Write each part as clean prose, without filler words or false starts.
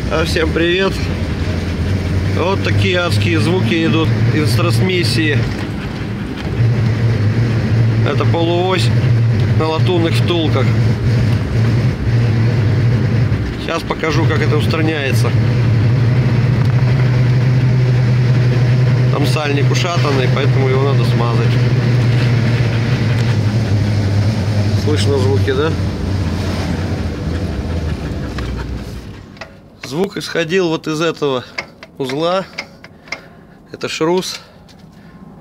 Всем привет! Вот такие адские звуки идут из трансмиссии. Это полуось на латунных втулках. Сейчас покажу, как это устраняется. Там сальник ушатанный, поэтому его надо смазать. Слышно звуки, да? Звук исходил вот из этого узла. Это шрус.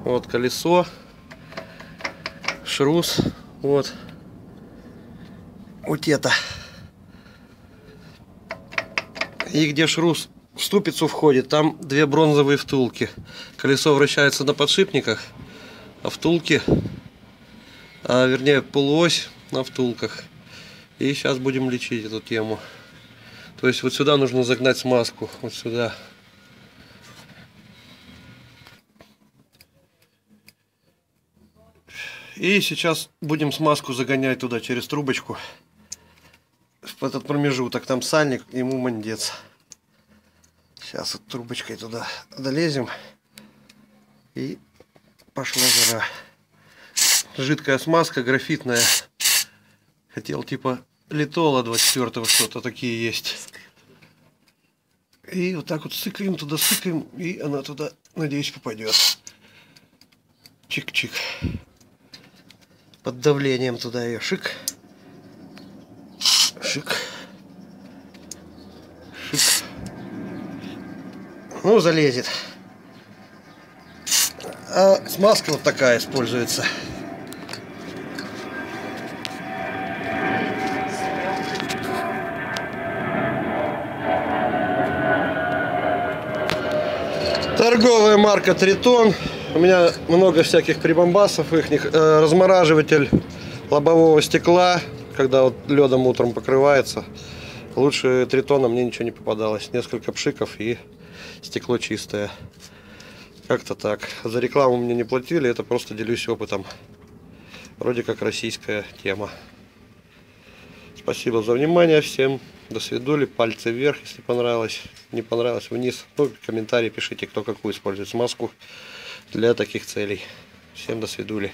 Вот колесо. Шрус. Вот. Вот это. И где шрус в ступицу входит, там две бронзовые втулки. Колесо вращается на подшипниках, а втулки, вернее полуось на втулках. И сейчас будем лечить эту тему. То есть вот сюда нужно загнать смазку, вот сюда. И сейчас будем смазку загонять туда через трубочку. В этот промежуток, там сальник, ему мандец. Сейчас вот трубочкой туда долезем. И пошла жара. Жидкая смазка, графитная. Хотел типа Литола 24-го, что-то такие есть. И вот так вот сыкаем туда, сыкаем, и она туда, надеюсь, попадет. Чик-чик. Под давлением туда ее шик. Шик. Шик. Ну, залезет. А смазка вот такая используется. Торговая марка Тритон. У меня много всяких прибамбасов, их размораживатель лобового стекла, когда вот ледом утром покрывается. Лучше Тритона мне ничего не попадалось. Несколько пшиков и стекло чистое. Как-то так. За рекламу мне не платили, это просто делюсь опытом. Вроде как российская тема. Спасибо за внимание всем. До свидули. Пальцы вверх, если понравилось. Не понравилось, вниз. Ну, комментарии пишите, кто какую использует смазку для таких целей. Всем до свидули.